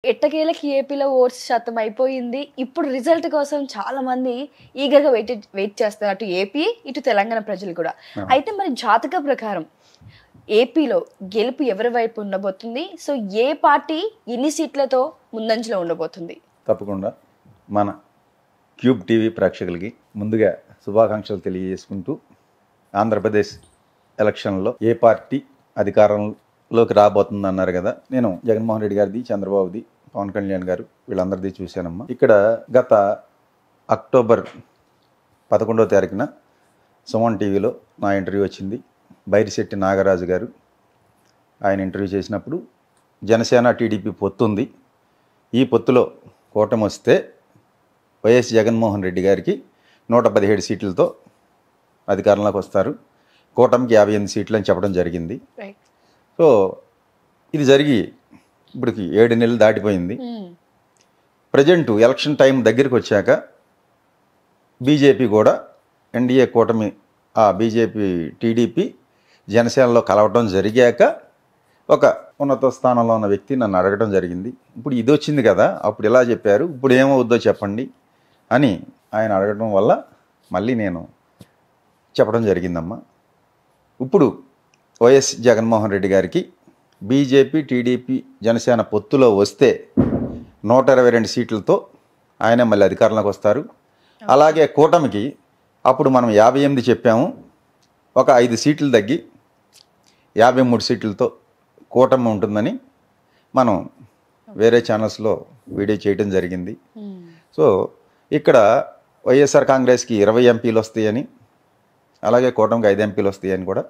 ఎట్టకేలకి ఏపీలో ఓట్స్ శాతం అయిపోయింది. ఇప్పుడు రిజల్ట్ కోసం చాలా మంది ఈగర్‌గా వెయిట్ చేస్తారు. అటు ఏపీ, ఇటు తెలంగాణ ప్రజలు కూడా. అయితే మరి జాతక ప్రకారం ఏపీలో గెలుపు ఎవరి వైపు ఉండబోతుంది? సో ఏ పార్టీ ఎన్ని సీట్లతో ముందంజలో ఉండబోతుంది? తప్పకుండా మన క్యూబ్ టీవీ ప్రేక్షకులకి ముందుగా శుభాకాంక్షలు తెలియజేసుకుంటూ ఆంధ్రప్రదేశ్ ఎలక్షన్లో ఏ పార్టీ అధికారంలోకి రాబోతుంది అన్నారు కదా. నేను జగన్మోహన్ రెడ్డి గారిది, చంద్రబాబుది, పవన్ కళ్యాణ్ గారు వీళ్ళందరిది చూశానమ్మా. ఇక్కడ గత అక్టోబర్ 11వ తారీఖున సుమన్ టీవీలో నా ఇంటర్వ్యూ వచ్చింది. బైరిశెట్టి నాగరాజు గారు ఆయన ఇంటర్వ్యూ చేసినప్పుడు జనసేన టీడీపీ పొత్తు ఉంది, ఈ పొత్తులో కూటమి వస్తే వైఎస్ జగన్మోహన్ రెడ్డి గారికి 117 సీట్లతో అధికారంలోకి వస్తారు, కూటమికి 58 సీట్లు అని చెప్పడం జరిగింది. సో ఇది జరిగి ఇప్పటికి 7 నెలలు దాటిపోయింది. ప్రజెంట్ ఎలక్షన్ టైం దగ్గరికి వచ్చాక బీజేపీ కూడా ఎన్డీఏ కూటమి బీజేపీ టీడీపీ జనసేనలో కలవటం జరిగాక ఒక ఉన్నత స్థానంలో ఉన్న వ్యక్తి నన్ను అడగడం జరిగింది. ఇప్పుడు ఇది వచ్చింది కదా, అప్పుడు ఇలా చెప్పారు, ఇప్పుడు ఏమవుద్దో చెప్పండి అని ఆయన అడగడం వల్ల మళ్ళీ నేను చెప్పడం జరిగిందమ్మా. ఇప్పుడు వైఎస్ జగన్మోహన్ రెడ్డి గారికి బీజేపీ టీడీపీ జనసేన పొత్తులో వస్తే 122 సీట్లతో ఆయన మళ్ళీ అధికారంలోకి వస్తారు. అలాగే కూటమికి అప్పుడు మనం 58 చెప్పాము, ఒక 5 సీట్లు తగ్గి 53 సీట్లతో కూటమి ఉంటుందని మనం వేరే ఛానల్స్లో వీడియో చేయడం జరిగింది. సో ఇక్కడ వైఎస్ఆర్ కాంగ్రెస్కి 20 ఎంపీలు వస్తాయని, అలాగే కూటమికి 5 ఎంపీలు వస్తాయని కూడా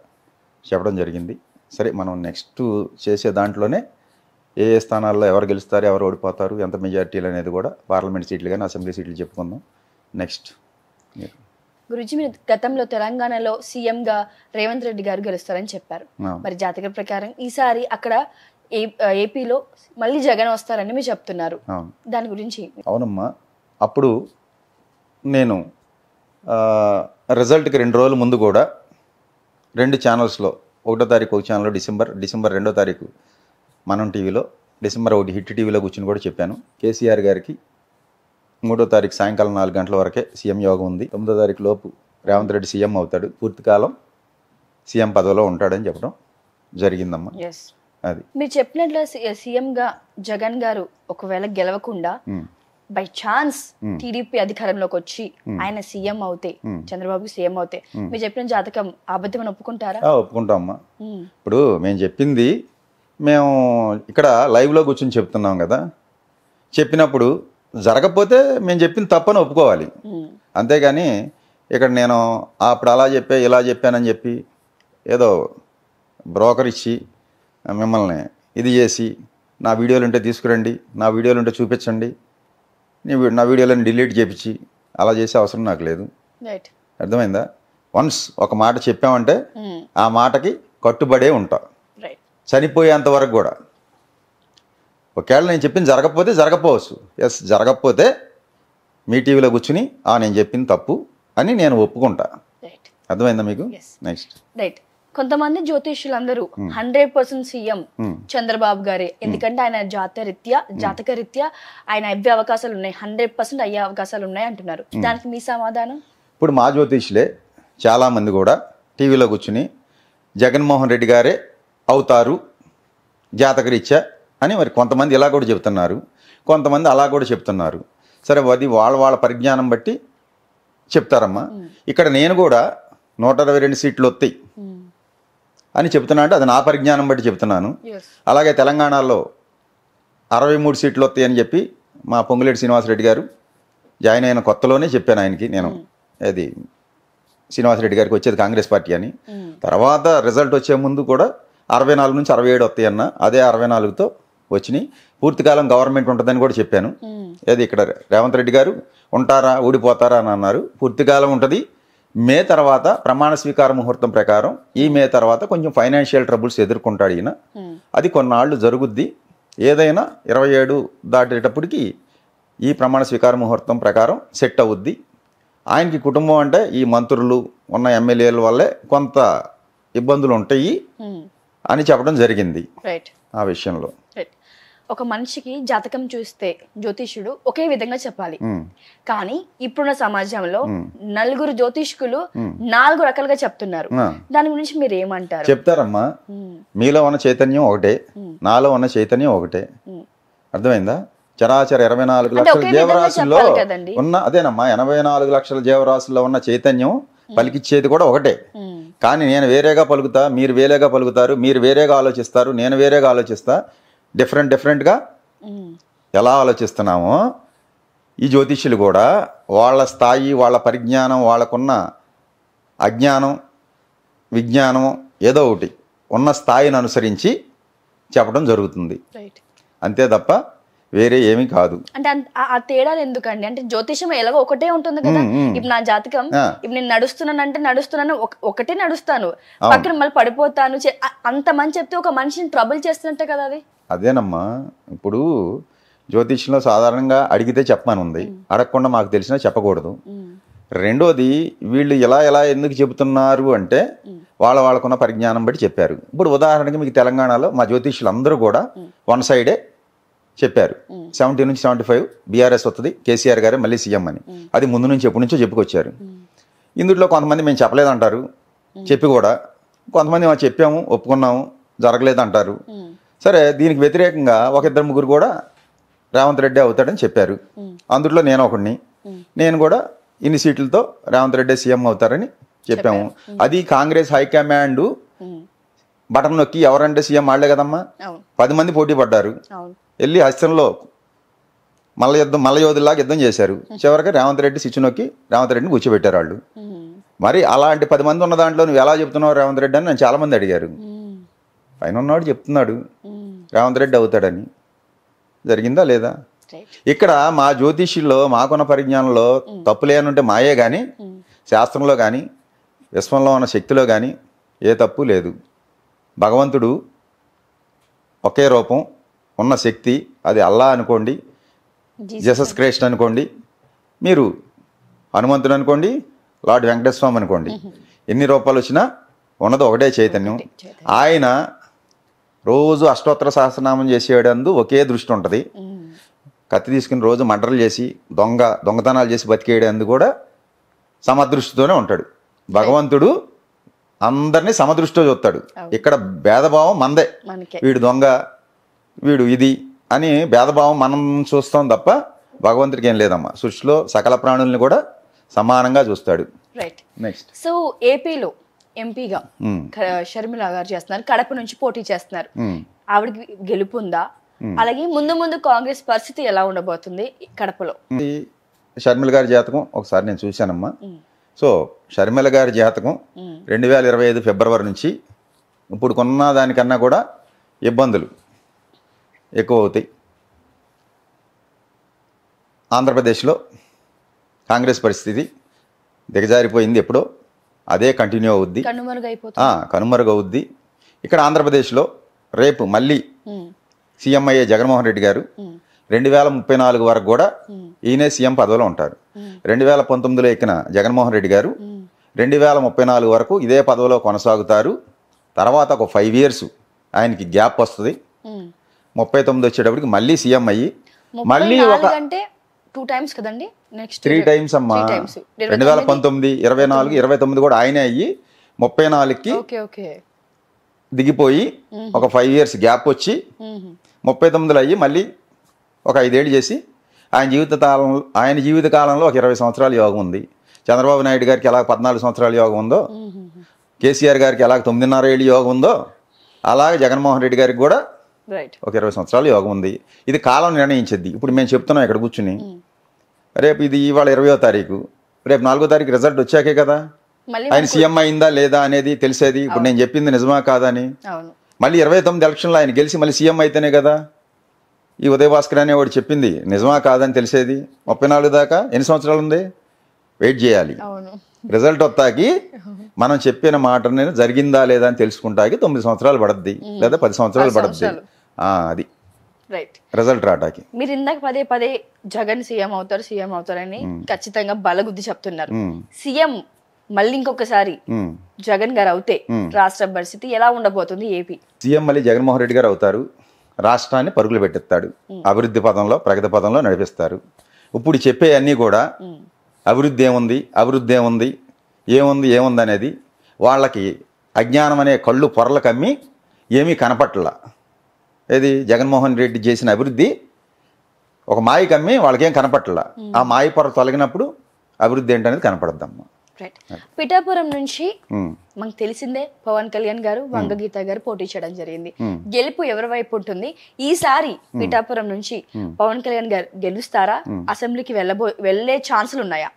చెప్పడం జరిగింది. సరే, మనం నెక్స్ట్ చేసే దాంట్లోనే ఏ ఏ స్థానాల్లో ఎవరు గెలుస్తారు, ఎవరు ఓడిపోతారు, ఎంత మెజార్టీలు అనేది కూడా పార్లమెంట్ సీట్లు కానీ అసెంబ్లీ సీట్లు చెప్పుకుందాం నెక్స్ట్. గురుజీ, మీరు గతంలో తెలంగాణలో సీఎంగా రేవంత్ రెడ్డి గారు గెలుస్తారని చెప్పారు. మరి జాతక ప్రకారం ఈసారి అక్కడ ఏపీలో మళ్ళీ జగన్ వస్తారని మీరు చెప్తున్నారు, దాని గురించి? అవునమ్మా, అప్పుడు నేను రిజల్ట్కి 2 రోజుల ముందు కూడా 2 ఛానల్స్లో, 1వ తారీఖు ఒక ఛానల్లో డిసెంబర్ 2వ తారీఖు మనం టీవీలో, డిసెంబర్ 1 హిట్ టీవీలో కూర్చుని కూడా చెప్పాను. కేసీఆర్ గారికి 3వ తారీఖు సాయంకాలం 4 గంటల వరకే సీఎం యోగం ఉంది, 9వ తారీఖు లోపు రేవంత్ రెడ్డి సీఎం అవుతాడు, పూర్తికాలం సీఎం పదవిలో ఉంటాడని చెప్పడం జరిగిందమ్మా. అది మీరు చెప్పినట్లు సీఎంగా జగన్ గారు ఒకవేళ గెలవకుండా బై ఛాన్స్ టీడీపీ అధికారంలోకి వచ్చి ఆయన సీఎం అవుతే, చంద్రబాబు సీఎం అవుతే, మీరు చెప్పిన జాతకం అబద్ధం అని ఒప్పుకుంటారా? ఒప్పుకుంటామమ్మా. ఇప్పుడు మేము చెప్పింది మేము ఇక్కడ లైవ్లో కూర్చొని చెప్తున్నాం కదా, చెప్పినప్పుడు జరగకపోతే మేము చెప్పింది తప్పని ఒప్పుకోవాలి. అంతేగాని ఇక్కడ నేను అప్పుడు అలా చెప్పా ఇలా చెప్పానని చెప్పి ఏదో బ్రోకర్ ఇచ్చి మిమ్మల్ని ఇది చేసి నా వీడియోలు ఉంటే తీసుకురండి, నా వీడియోలు ఉంటే చూపించండి, నా వీడియోలను డిలీట్ చేపించి అలా చేసే అవసరం నాకు లేదు. అర్థమైందా? వన్స్ ఒక మాట చెప్పామంటే ఆ మాటకి కట్టుబడే ఉంటా చనిపోయేంత వరకు కూడా. ఒకవేళ నేను చెప్పింది జరగకపోతే జరగకపోవచ్చు, ఎస్ జరగకపోతే మీ టీవీలో కూర్చుని నేను చెప్పింది తప్పు అని నేను ఒప్పుకుంటా. అర్థమైందా మీకు? Next right. కొంతమంది జ్యోతిష్యులందరూ 100% సీఎం చంద్రబాబు గారే, ఎందుకంటే ఆయన జాతక రీత్యా ఆయన అవ్వే అవకాశాలు ఉన్నాయి, 100% అయ్యే అవకాశాలు ఉన్నాయి అంటున్నారు. దానికి మీ సమాధానం? ఇప్పుడు మా జ్యోతిష్యులే చాలామంది కూడా టీవీలో కూర్చుని జగన్మోహన్ రెడ్డి గారే అవుతారు జాతక రీత్యా అని మరి కొంతమంది ఇలా కూడా చెప్తున్నారు, కొంతమంది అలా కూడా చెప్తున్నారు. సరే, అది వాళ్ళ పరిజ్ఞానం బట్టి చెప్తారమ్మా. ఇక్కడ నేను కూడా 122 సీట్లు వస్తాయి అని చెప్తున్నా అంటే అది నా పరిజ్ఞానం బట్టి చెప్తున్నాను. అలాగే తెలంగాణలో 63 సీట్లు వస్తాయి అని చెప్పి మా పొంగులేటి శ్రీనివాసరెడ్డి గారు జాయిన్ అయిన కొత్తలోనే చెప్పాను ఆయనకి, నేను అది శ్రీనివాసరెడ్డి గారికి వచ్చేది కాంగ్రెస్ పార్టీ అని. తర్వాత రిజల్ట్ వచ్చే ముందు కూడా 64 నుంచి 67 వస్తాయి అన్న, అదే 64తో వచ్చినాయి. పూర్తికాలం గవర్నమెంట్ ఉంటుందని కూడా చెప్పాను. అది ఇక్కడ రేవంత్ రెడ్డి గారు ఉంటారా ఊడిపోతారా అని అన్నారు. పూర్తికాలం ఉంటుంది. మే తర్వాత ప్రమాణ స్వీకార ముహూర్తం ప్రకారం ఈ మే తర్వాత కొంచెం ఫైనాన్షియల్ ట్రబుల్స్ ఎదుర్కొంటాడు ఈయన, అది కొన్నాళ్ళు జరుగుద్ది. ఏదైనా 27 దాటేటప్పటికి ఈ ప్రమాణ స్వీకార ముహూర్తం ప్రకారం సెట్ అవుద్ది. ఆయనకి కుటుంబం అంటే ఈ మంత్రులు ఉన్న ఎమ్మెల్యేల వల్లే కొంత ఇబ్బందులు ఉంటాయి అని చెప్పడం జరిగింది ఆ విషయంలో. ఒక మనిషికి జాతకం చూస్తే జ్యోతిష్యుడు ఒకే విధంగా చెప్పాలి. కానీ ఇప్పుడున్న సమాజంలో నలుగురు జ్యోతిష్కులు 4 రకాలుగా చెప్తున్నారు. దాని గురించి మీరు ఏమంటారు? చెప్తారమ్మా. మీలో ఉన్న చైతన్యం ఒకటే, నాలో ఉన్న చైతన్యం ఒకటే. అర్థమైందా? చరాచర 24 లక్షల జీవరాశుల్లో ఉన్న అదేనమ్మా 84 లక్షల జీవరాశుల్లో ఉన్న చైతన్యం పలికిచ్చేది కూడా ఒకటే. కానీ నేను వేరేగా పలుకుతా, మీరు వేరేగా పలుకుతారు, మీరు వేరేగా ఆలోచిస్తారు, నేను వేరేగా ఆలోచిస్తా. డిఫరెంట్గా ఎలా ఆలోచిస్తున్నామో ఈ జ్యోతిష్యులు కూడా వాళ్ళ స్థాయి, వాళ్ళ పరిజ్ఞానం, వాళ్ళకున్న అజ్ఞానం, విజ్ఞానం ఏదో ఒకటి ఉన్న స్థాయిని అనుసరించి చెప్పడం జరుగుతుంది. అంతే తప్ప వేరే ఏమీ కాదు. అంటే ఆ తేడాలు ఎందుకండి? అంటే జ్యోతిషం ఎలాగో ఒకటే ఉంటుంది కదా. ఇప్పుడు నా జాతకం ఇప్పుడు నేను నడుస్తున్నాను, ఒకటే నడుస్తాను, పక్కన మళ్ళీ పడిపోతాను, అంత మంది చెప్తే ఒక మనిషిని ట్రబుల్ చేస్తున్నట్టే కదా అది. అదేనమ్మా. ఇప్పుడు జ్యోతిష్యంలో సాధారణంగా అడిగితే చెప్పమని ఉంది, అడగకుండా మాకు తెలిసినా చెప్పకూడదు. రెండోది వీళ్ళు ఎలా ఎందుకు చెబుతున్నారు అంటే వాళ్ళకున్న పరిజ్ఞానం బట్టి చెప్పారు. ఇప్పుడు ఉదాహరణకి మీకు తెలంగాణలో మా జ్యోతిష్యులు అందరూ కూడా వన్ సైడే చెప్పారు. 70 నుంచి 75 బీఆర్ఎస్ వస్తుంది, కేసీఆర్ గారే మళ్ళీ సీఎం అని. అది ముందు నుంచి ఎప్పటి నుంచో చెప్పుకొచ్చారు. ఇందులో కొంతమంది మేము చెప్పలేదంటారు, చెప్పి కూడా కొంతమంది మేము చెప్పాము, ఒప్పుకున్నాము, జరగలేదంటారు. సరే, దీనికి వ్యతిరేకంగా ఒక 2-3 కూడా రేవంత్ రెడ్డి అవుతాడని చెప్పారు. అందులో నేను ఒకడిని. నేను కూడా ఇన్ని సీట్లతో రేవంత్ రెడ్డి సీఎం అవుతారని చెప్పాము. అది కాంగ్రెస్ హైకమాండ్ బటన్ నొక్కి ఎవరంటే సీఎం ఆడలే కదమ్మా. 10 మంది పోటీ పడ్డారు, వెళ్ళి హస్తంలో మల్లయోధుల్లాగా యుద్ధం చేశారు. చివరికి రేవంత్ రెడ్డి స్విచ్ నొక్కి రేవంత్ రెడ్డిని కూర్చోబెట్టారు వాళ్ళు. మరి అలాంటి 10 మంది ఉన్న దాంట్లో నువ్వు ఎలా చెప్తున్నావు రేవంత్ రెడ్డి అని నన్ను చాలా మంది అడిగారు. పైన ఉన్నవాడు చెప్తున్నాడు రేవంత్ రెడ్డి అవుతాడని. జరిగిందా లేదా? ఇక్కడ మా జ్యోతిష్యుల్లో మాకున్న పరిజ్ఞానంలో తప్పులేనుంటే మాయే కానీ శాస్త్రంలో కానీ విశ్వంలో ఉన్న శక్తిలో కానీ ఏ తప్పు లేదు. భగవంతుడు ఒకే రూపం, ఉన్న శక్తి, అది అల్లా అనుకోండి, జీసస్ క్రైస్ట్ అనుకోండి, మీరు హనుమంతుడు అనుకోండి, లార్డ్ వెంకటేశ్వర స్వామి అనుకోండి, ఎన్ని రూపాలు వచ్చినా ఉన్నది ఒకటే చైతన్యం. ఆయన రోజు అష్టోత్తర సహస్రనామం చేసేటందు ఒకే దృష్టి ఉంటుంది. కత్తి తీసుకుని రోజు మర్డర్లు చేసి దొంగతనాలు చేసి బతికేయడందు కూడా సమదృష్టితోనే ఉంటాడు. భగవంతుడు అందరినీ సమదృష్టితో చూస్తాడు. ఇక్కడ భేదభావం మందే, వీడు దొంగ, వీడు ఇది అని భేదభావం మనం చూస్తాం తప్ప భగవంతుడికి ఏం లేదమ్మా. సృష్టిలో సకల ప్రాణుల్ని కూడా సమానంగా చూస్తాడు. రైట్. నెక్స్ట్, సో ఏపీలో ఎంపీగా షర్మిల గారు చేస్తున్నారు, కడప నుంచి పోటీ చేస్తున్నారు. ఆవిడకి గెలుపుందా? అలాగే ముందు కాంగ్రెస్ పరిస్థితి ఎలా ఉండబోతుంది కడపలో? షర్మిల గారి జాతకం ఒకసారి నేను చూశానమ్మా. సో షర్మిల గారి జాతకం 2025 ఫిబ్రవరి నుంచి ఇప్పుడు కొన్న దానికన్నా కూడా ఇబ్బందులు ఎక్కువ అవుతాయి. ఆంధ్రప్రదేశ్లో కాంగ్రెస్ పరిస్థితి దిగజారిపోయింది ఎప్పుడో, అదే కంటిన్యూ అవుద్ది, కనుమరుగవుద్ది. ఇక్కడ ఆంధ్రప్రదేశ్లో రేపు మళ్ళీ సీఎం అయ్యే జగన్మోహన్ రెడ్డి గారు 2034 వరకు కూడా ఈయనే సీఎం పదవిలో ఉంటారు. 2019లో ఎక్కిన జగన్మోహన్ రెడ్డి గారు 2034 వరకు ఇదే పదవిలో కొనసాగుతారు. తర్వాత ఒక 5 years ఆయనకి గ్యాప్ వస్తుంది. 39 వచ్చేటప్పటికి మళ్ళీ సీఎం అయ్యి మళ్ళీ ఒక 2 times కదండి, నెక్స్ట్ 3 times అమ్మా. 2019, 24, 29 కూడా ఆయనే అయ్యి 34కి దిగిపోయి ఒక 5 years గ్యాప్ వచ్చి 39లో అయ్యి మళ్ళీ ఒక 5 ఏళ్ళు చేసి ఆయన జీవిత కాలంలో ఒక 20 సంవత్సరాల యోగం ఉంది. చంద్రబాబు నాయుడు గారికి ఎలా 14 సంవత్సరాల యోగం ఉందో, కేసీఆర్ గారికి ఎలా 9.5 ఏళ్ళు యోగం ఉందో, అలాగే జగన్మోహన్ రెడ్డి గారికి కూడా ఒక 20 సంవత్సరాల యోగం ఉంది. ఇది కాలం నిర్ణయించింది. ఇప్పుడు మేము చెప్తున్నాం ఇక్కడ కూర్చుని, రేపు ఇది ఇవాళ 20వ తారీఖు, రేపు 4వ తారీఖు రిజల్ట్ వచ్చాకే కదా ఆయన సీఎం అయిందా లేదా అనేది తెలిసేది. ఇప్పుడు నేను చెప్పింది నిజమా కాదని. మళ్ళీ 29 ఎలక్షన్లో ఆయన గెలిచి మళ్ళీ సీఎం అయితేనే కదా ఈ ఉదయభాస్కర్ అనేవాడు చెప్పింది నిజమా కాదని తెలిసేది. 34 దాకా ఎన్ని సంవత్సరాలు ఉంది, వెయిట్ చేయాలి. రిజల్ట్ వస్తాకి మనం చెప్పిన మాట జరిగిందా లేదా అని తెలుసుకుంటాకి 9 సంవత్సరాలు పడద్ది, లేదా 10 సంవత్సరాలు పడద్ది. అది రిజల్ట్ రావటానికి. మీరు ఇందాక పదే జగన్ సీఎం అవుతారని ఖచ్చితంగా బలగుద్ది చెప్తున్నారు. సీఎం మళ్ళీ ఇంకొకసారి జగన్ గారు అవుతే రాష్ట్ర పరిస్థితి ఎలా ఉండబోతుంది? ఏపీ సీఎం మళ్ళీ జగన్మోహన్ రెడ్డి గారు అవుతారు. రాష్ట్రాన్ని పరుగులు పెట్టిస్తాడు, అభివృద్ధి పదంలో ప్రగతి పదంలో నడిపిస్తారు. ఇప్పుడు చెప్పే అన్నీ కూడా అభివృద్ధి ఏముంది ఏముంది అనేది వాళ్ళకి అజ్ఞానం అనే కళ్ళు పొరలు కమ్మి ఏమీ కనపట్ల. ఏది జగన్మోహన్ రెడ్డి చేసిన అభివృద్ధి ఒక మాయ కమ్మి వాళ్ళకేం కనపట్ల. ఆ మాయ పొర తొలగినప్పుడు అభివృద్ధి ఏంటనేది కనపడద్దమ్మా. పిఠాపురం నుంచి మనకు తెలిసిందే పవన్ కళ్యాణ్ గారు, వంగగీత గారు పోటీ చేయడం జరిగింది. గెలుపు ఎవరి వైపు ఉంటుంది? ఈసారి పిఠాపురం నుంచి పవన్ కళ్యాణ్ గారు గెలుస్తారా? అసెంబ్లీకి వెళ్ళే ఛాన్సులు ఉన్నాయా?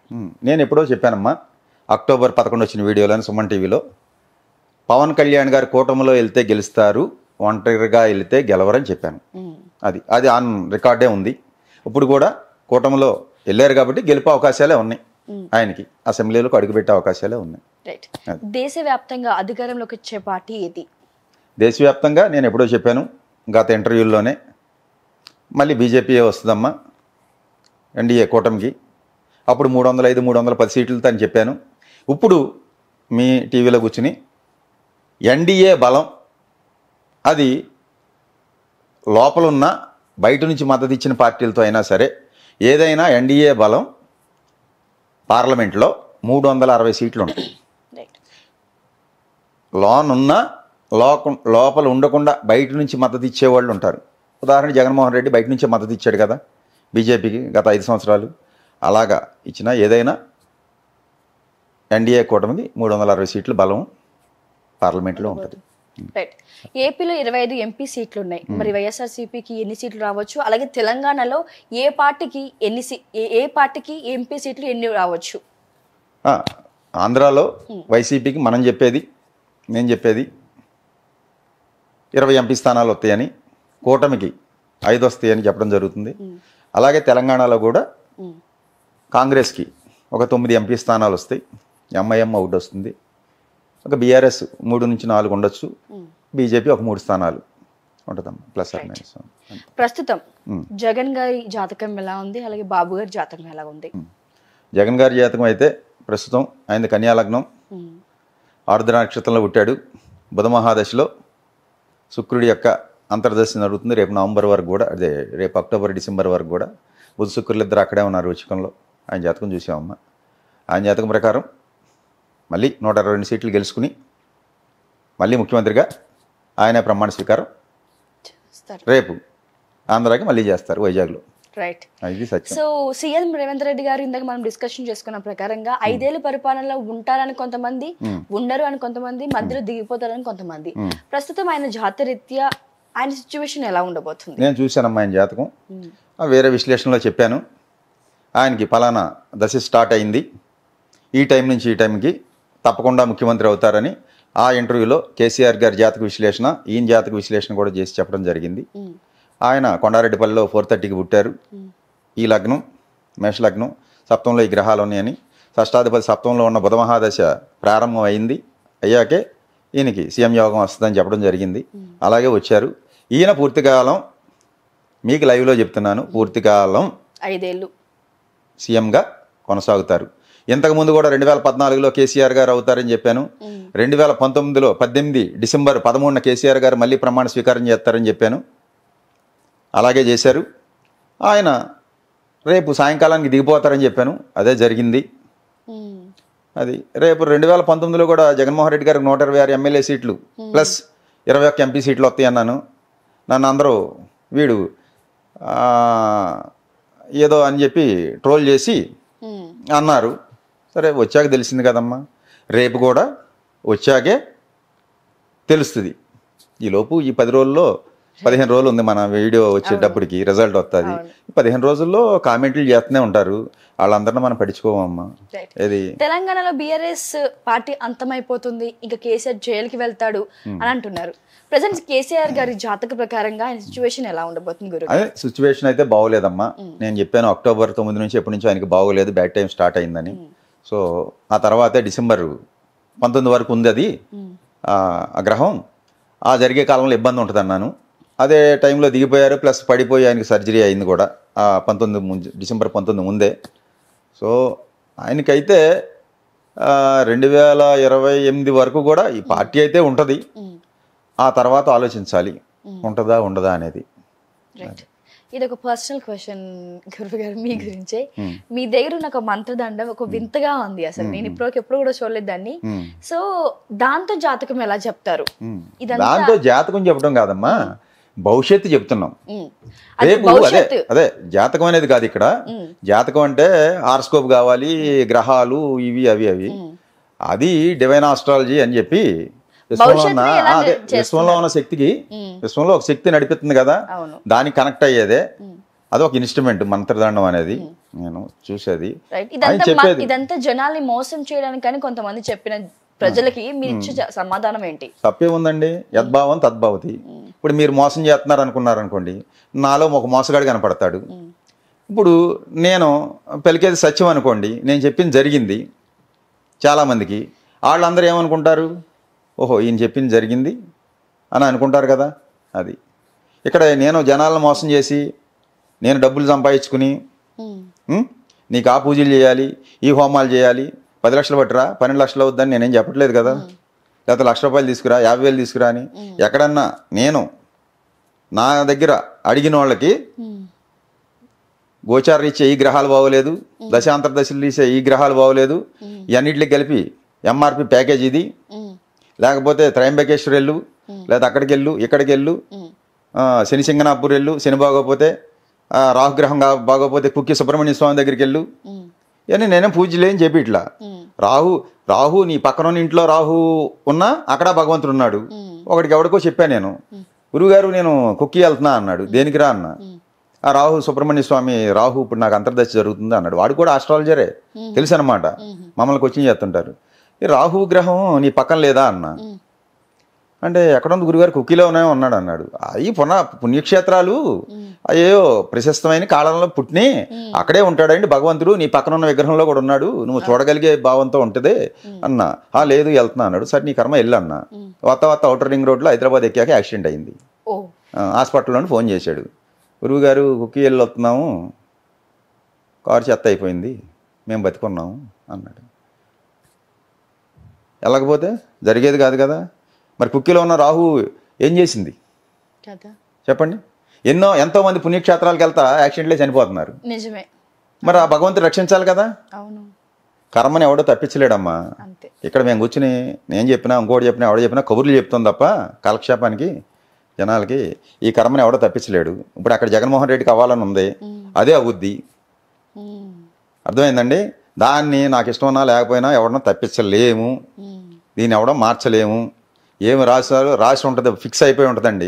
నేను ఎప్పుడో చెప్పానమ్మా, అక్టోబర్ 11 వచ్చిన వీడియోలోని సుమన్ టీవీలో, పవన్ కళ్యాణ్ గారు కూటమిలో వెళ్తే గెలుస్తారు, ఒంటరిగా వెళ్తే గెలవరని చెప్పాను. అది ఆన్ రికార్డే ఉంది. ఇప్పుడు కూడా కూటమిలో వెళ్ళారు కాబట్టి గెలుపు అవకాశాలే ఉన్నాయి ఆయనకి, అసెంబ్లీలోకి అడుగుపెట్టే అవకాశాలే ఉన్నాయి. దేశవ్యాప్తంగా అధికారంలోకి వచ్చే పార్టీ ఏది? దేశవ్యాప్తంగా నేను ఎప్పుడో చెప్పాను గత ఇంటర్వ్యూల్లోనే, మళ్ళీ బీజేపీయే వస్తుందమ్మా ఎన్డీఏ కూటమికి. అప్పుడు 305, 310 సీట్లతో అని చెప్పాను. ఇప్పుడు మీ టీవీలో కూర్చుని ఎన్డీఏ బలం అది లోపలున్న బయట నుంచి మద్దతు ఇచ్చిన పార్టీలతో అయినా సరే ఏదైనా ఎన్డీఏ బలం పార్లమెంట్లో 360 సీట్లు ఉంటాయి. లోనున్న లోపల ఉండకుండా బయట నుంచి మద్దతు ఇచ్చేవాళ్ళు ఉంటారు. ఉదాహరణ జగన్మోహన్ రెడ్డి బయట నుంచే మద్దతు ఇచ్చాడు కదా బీజేపీకి గత 5 సంవత్సరాలు. అలాగా ఇచ్చినా ఏదైనా ఎన్డీఏ కూటమికి 360 సీట్లు బలం పార్లమెంట్లో ఉంటుంది. ఏపీలో 25 ఎంపీ సీట్లు ఉన్నాయి. మరి వైఎస్ఆర్సీపీకి ఎన్ని సీట్లు రావచ్చు? అలాగే తెలంగాణలో ఏ పార్టీకి ఎంపీ సీట్లు ఎన్ని రావచ్చు? ఆంధ్రాలో వైసీపీకి నేను చెప్పేది 20 ఎంపీ స్థానాలు వస్తాయని, కూటమికి 5 వస్తాయని చెప్పడం జరుగుతుంది. అలాగే తెలంగాణలో కూడా కాంగ్రెస్కి ఒక 9 ఎంపీ స్థానాలు వస్తాయి, ఎంఐఎం ఒకటి వస్తుంది, ఒక బీఆర్ఎస్ 3 నుంచి 4 ఉండొచ్చు, బీజేపీ ఒక 3 స్థానాలు ఉంటుందమ్మా, ప్లస్ ఆర్ మైనస్. ప్రస్తుతం జగన్ గారి జాతకం ఎలా ఉంది? అలాగే బాబు గారి జాతకం ఎలా ఉంది? జగన్ గారి జాతకం అయితే ప్రస్తుతం ఆయన కన్యా లగ్నం, ఆరుద్ర నక్షత్రంలో పుట్టాడు. బుధ మహాదశలో శుక్రుడి యొక్క అంతర్దశ నడుస్తుంది. రేపు నవంబర్ వరకు కూడా, అదే రేపు అక్టోబర్ డిసెంబర్ వరకు కూడా బుధ శుక్రులు ఇద్దరు అక్కడే ఉన్నారు వృచ్చికంలో. ఆయన జాతకం చూసామమ్మా. ఆయన జాతకం ప్రకారం మళ్ళీ 122 సీట్లు గెలుచుకుని మళ్ళీ ముఖ్యమంత్రిగా ఆయన ప్రమాణ స్వీకారం రేపు ఆంధ్రాకి మళ్ళీ చేస్తారు వైజాగ్లో. రైట్. ఇది సత్యం. సో సీఎం రేవంత్ రెడ్డి గారు ఇందాక మనం డిస్కషన్ చేసుకున్న ప్రకారంగా 5 ఏళ్ల పరిపాలనలో ఉంటారని కొంతమంది, ఉండరు అని కొంతమంది, మధ్యలో దిగిపోతారని కొంతమంది. ప్రస్తుతం ఆయన జాతరీత్యా ఆయన సిచ్యువేషన్ ఎలా ఉండబోతుంది? నేను చూశానమ్మా ఆయన జాతకం, వేరే విశ్లేషణలో చెప్పాను. ఆయనకి ఫలానా దశ స్టార్ట్ అయింది, ఈ టైం నుంచి ఈ టైంకి తప్పకుండా ముఖ్యమంత్రి అవుతారని ఆ ఇంటర్వ్యూలో కేసీఆర్ గారి జాతక విశ్లేషణ, ఈయన జాతక విశ్లేషణ కూడా చేసి చెప్పడం జరిగింది. ఆయన కొండారెడ్డిపల్లిలో 4:30కి పుట్టారు. ఈ లగ్నం మేష లగ్నం, సప్తంలో ఈ గ్రహాలు ఉన్నాయని, షష్టాధిపతి సప్తంలో ఉన్న బుధ మహాదశ ప్రారంభం అయ్యాకే ఈయనకి సీఎం యోగం వస్తుందని చెప్పడం జరిగింది. అలాగే వచ్చారు. ఈయన పూర్తికాలం మీకు లైవ్లో చెప్తున్నాను, పూర్తికాలం 5 ఏళ్ళు సీఎంగా కొనసాగుతారు. ఇంతకుముందు కూడా 2014లో కేసీఆర్ గారు అవుతారని చెప్పాను. 2019లో 18 డిసెంబర్ 13న కేసీఆర్ గారు మళ్ళీ ప్రమాణ స్వీకారం చేస్తారని చెప్పాను. అలాగే చేశారు. ఆయన రేపు సాయంకాలానికి దిగిపోతారని చెప్పాను, అదే జరిగింది. అది రేపు 2019లో కూడా జగన్మోహన్ రెడ్డి గారికి 126 ఎమ్మెల్యే సీట్లు ప్లస్ 21 ఎంపీ సీట్లు వస్తాయి అన్నాను. నన్ను అందరూ వీడు ఏదో అని చెప్పి ట్రోల్ చేసి అన్నారు. సరే వచ్చాక తెలిసింది కదమ్మా, రేపు కూడా వచ్చాకే తెలుస్తుంది. ఈలోపు ఈ 10 రోజుల్లో 15 రోజులు ఉంది మన వీడియో వచ్చేటప్పటికి రిజల్ట్ వస్తుంది. 15 రోజుల్లో కామెంట్లు చేస్తూనే ఉంటారు, వాళ్ళందరినీ మనం పట్టించుకోమమ్మా. ఇది తెలంగాణలో బీఆర్ఎస్ పార్టీ అంతమైపోతుంది, ఇంకా కేసీఆర్ జైలుకి వెళ్తాడు అని అంటున్నారు. ప్రజెంట్ కేసీఆర్ గారి జాతక ప్రకారంగా ఆయన సిచ్యువేషన్ ఎలా ఉండబోతుంది గురు? అదే సిచ్యువేషన్ అయితే బాగోలేదమ్మా. నేను చెప్పాను అక్టోబర్ 9 నుంచి ఎప్పటి నుంచో ఆయనకి బాగోలేదు, బ్యాడ్ టైం స్టార్ట్ అయిందని. సో ఆ తర్వాతే డిసెంబర్ 19 వరకు ఉంది అది ఆ గ్రహం. ఆ జరిగే కాలంలో ఇబ్బంది ఉంటుంది అన్నాను. అదే టైంలో దిగిపోయారు, ప్లస్ పడిపోయి ఆయనకి సర్జరీ అయింది కూడా డిసెంబర్ 19 ముందే. సో ఆయనకైతే 2028 వరకు కూడా ఈ పార్టీ అయితే ఉంటుంది. ఆ తర్వాత ఆలోచించాలి ఉంటుందా ఉండదా అనేది. రైట్. ఇది ఒక పర్సనల్ క్వశ్చన్ గురువు గారు మీ గురించే. మీ దగ్గర ఉన్న ఒక మంత్రదండం ఒక వింతగా ఉంది, అసలు నేను ఎప్పుడు కూడా చూడలేదు దాన్ని. సో దాంతో జాతకం ఎలా చెప్తారు? దాంతో జాతకం చెప్పడం కాదమ్మా, భవిష్యత్తు చెప్తున్నాం. రేపు అదే జాతకం అనేది కాదు ఇక్కడ. జాతకం అంటే హారోస్కోప్ కావాలి, గ్రహాలు ఇవి అవి అది డివైన్ ఆస్ట్రాలజీ అని చెప్పి విశ్వంలో ఉన్న శక్తికి, విశ్వంలో ఒక శక్తి నడిపిస్తుంది కదా, దానికి కనెక్ట్ అయ్యేదే. అది ఒక ఇన్స్ట్రుమెంట్ మంత్రదండం అనేది, నేను చూసేది. ఇదంతా జనాల్ని మోసం చేయడానికి కానీ కొంతమంది చెప్పిన ప్రజలకి మీరు ఇచ్చే సమాధానం ఏంటి? తప్పే ఉందండి, యద్భావం తద్భవతి. ఇప్పుడు మీరు మోసం చేస్తున్నారు అనుకున్నారనుకోండి, నాలో ఒక మోసగాడు కనపడతాడు. ఇప్పుడు నేను పలికేది సత్యం అనుకోండి, నేను చెప్పింది జరిగింది చాలామందికి, వాళ్ళందరూ ఏమనుకుంటారు, ఓహో ఈయన చెప్పింది జరిగింది అని అనుకుంటారు కదా. అది ఇక్కడ నేను జనాలను మోసం చేసి నేను డబ్బులు సంపాదించుకుని నీకు ఆ పూజలు చేయాలి, ఈ హోమాలు చేయాలి, 10 లక్షలు పట్టురా, 12 లక్షలు అవుద్దని నేనేం చెప్పట్లేదు కదా. లేకపోతే ₹1,00,000 తీసుకురా, 50,000 తీసుకురా అని ఎక్కడన్నా నేను నా దగ్గర అడిగిన వాళ్ళకి గోచారం ఇచ్చే ఈ గ్రహాలు బాగోలేదు, దశాంతర దశలు తీసే ఈ గ్రహాలు బాగోలేదు, ఇవన్నిటికి కలిపి ఎంఆర్పి ప్యాకేజ్ ఇది, లేకపోతే త్రయంబకేశ్వర్ వెళ్ళు, లేదా అక్కడికి వెళ్ళు, ఇక్కడికి వెళ్ళు, శని సింగనాపూర్ వెళ్ళు, శని బాగోపోతే, రాహుగ్రహం బాగోపోతే కుక్కి సుబ్రహ్మణ్య స్వామి దగ్గరికి వెళ్ళు, ఇవన్నీ నేనే పూజలు ఏం చెప్పి ఇట్లా. రాహు నీ పక్కన ఇంట్లో రాహు ఉన్నా అక్కడ భగవంతుడు ఉన్నాడు. ఒకటికి ఎవడికో చెప్పాను నేను, గురువుగారు నేను కుక్కి వెళ్తున్నా అన్నాడు. దేనికి రా అన్న, ఆ రాహు సుబ్రహ్మణ్య స్వామి రాహు ఇప్పుడు నాకు అంతర్దశ జరుగుతుంది అన్నాడు. వాడు కూడా ఆస్ట్రాలజరే, తెలుసు అనమాట, మమ్మల్ని కోచింగ్ చేస్తుంటారు. ఈ రాహు గ్రహం నీ పక్కన లేదా అన్న అంటే, ఎక్కడుంది గురుగారు, కుక్కీలోనే ఉన్నాడు అన్నాడు. అవి పుణ్యక్షేత్రాలు అయ్యో ప్రశస్తమైన కాలంలో పుట్టిని అక్కడే ఉంటాడండి భగవంతుడు, నీ పక్కన ఉన్న విగ్రహంలో కూడా ఉన్నాడు, నువ్వు చూడగలిగే భావంతో ఉంటుంది అన్న. లేదు వెళ్తున్నా అన్నాడు. సరే నీ కర్మ వెళ్ళు అన్న. వత్త ఔటర్ రింగ్ రోడ్లో హైదరాబాద్ ఎక్కాక యాక్సిడెంట్ అయింది. హాస్పిటల్లోని ఫోన్ చేశాడు, గురువుగారు కుక్కీ వెళ్ళి వస్తున్నాము, కారు చెత్త అయిపోయింది, మేము బతికున్నాము అన్నాడు. వెళ్ళకపోతే జరిగేది కాదు కదా. మరి కుక్కీలో ఉన్న రాహు ఏం చేసింది చెప్పండి. ఎంతోమంది పుణ్యక్షేత్రాలకు వెళ్తా యాక్సిడెంట్లే చనిపోతున్నారు. నిజమే. మరి ఆ భగవంతుడు రక్షించాలి కదా. కర్మని ఎవడో తప్పించలేడమ్మా. ఇక్కడ మేము కూర్చుని నేను చెప్పినా ఇంకోటి చెప్పినా ఎవడో చెప్పినా కబుర్లు చెప్తాం తప్ప కాలక్షేపానికి జనాలకి ఈ కర్మని ఎవడో తప్పించలేడు. ఇప్పుడు అక్కడ జగన్మోహన్ రెడ్డికి అవ్వాలని ఉంది, అదే అవుద్ది. అర్థమైందండి. దాన్ని నాకు ఇష్టం ఉన్నా లేకపోయినా ఎవడన్నా తప్పించలేము, దీన్ని ఎవడో మార్చలేము. ఏమి రాసి ఉంటుంది, ఫిక్స్ అయిపోయి ఉంటుందండి,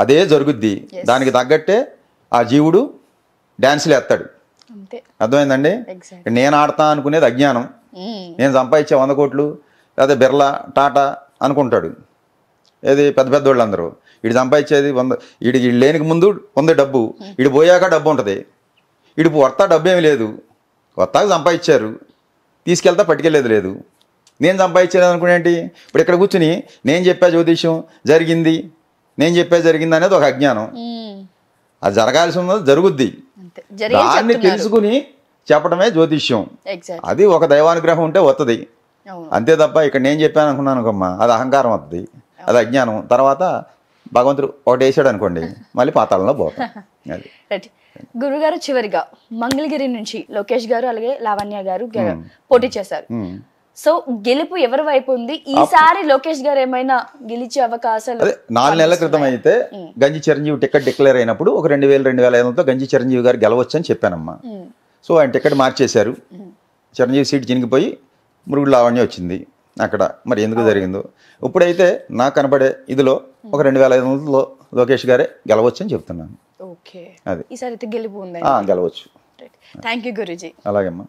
అదే జరుగుద్ది. దానికి తగ్గట్టే ఆ జీవుడు డ్యాన్సులు వేస్తాడు. అర్థమైందండి. నేను ఆడతా అనుకునేది అజ్ఞానం. నేను సంపాదించే 100 కోట్లు లేదా బిర్లా టాటా అనుకుంటాడు. ఏది పెద్ద పెద్దోళ్ళు అందరూ వీడు సంపాదించేది 100, వీడికి లేనికి ముందు ఉంది డబ్బు, వీడు పోయాక డబ్బు ఉంటుంది. వీడు వర్తా డబ్బు ఏమి లేదు, కొత్తగా సంపాదించారు, తీసుకెళ్తా పట్టుకెళ్ళేది లేదు. నేను సంపాదించేది అనుకునేంటి, ఇప్పుడు ఇక్కడ కూర్చుని నేను చెప్పా జ్యోతిష్యం జరిగింది, నేను చెప్పే జరిగింది అనేది ఒక అజ్ఞానం. అది జరగాల్సి ఉన్నది జరుగుద్ది, దాన్ని తెలుసుకుని చెప్పడమే జ్యోతిష్యం. అది ఒక దైవానుగ్రహం ఉంటే వస్తుంది అంతే తప్ప ఇక్కడ నేను చెప్పాను అనుకున్నాను అనుకోమ్మా, అది అహంకారం వస్తుంది, అది అజ్ఞానం. తర్వాత భగవంతుడు ఒకటి వేసాడు అనుకోండి, మళ్ళీ పాతాళంలో పోతాం. అది గురుగారు చివరిగా మంగళగిరి నుంచి లోకేష్ గారు అలాగే లావణ్య గారు పోటీ చేశారు. సో గెలుపు ఎవరి వైపు ఉంది ఈసారి? లోకేష్ గారు ఏమైనా గెలిచే అవకాశాలు? 4 నెలల క్రితం అయితే గంజి చిరంజీవి టికెట్ డిక్లేర్ అయినప్పుడు ఒక 2,000-2,500తో గంజి చిరంజీవి గారు గెలవచ్చు అని చెప్పానమ్మా. సో ఆయన టికెట్ మార్చేశారు, చిరంజీవి సీట్ చినిగిపోయి మురుగుడు లావణ్య వచ్చింది అక్కడ. మరి ఎందుకు జరిగిందో ఇప్పుడైతే నాకు కనపడే ఇదిలో ఒక 2,500లో లోకేష్ గారే గెలవచ్చు అని చెప్తున్నాను. ఓకే, అది ఈసారి అయితే గెలుపు ఉంది, గెలవచ్చు. Thank you Guruji. అలాగేమ్మా.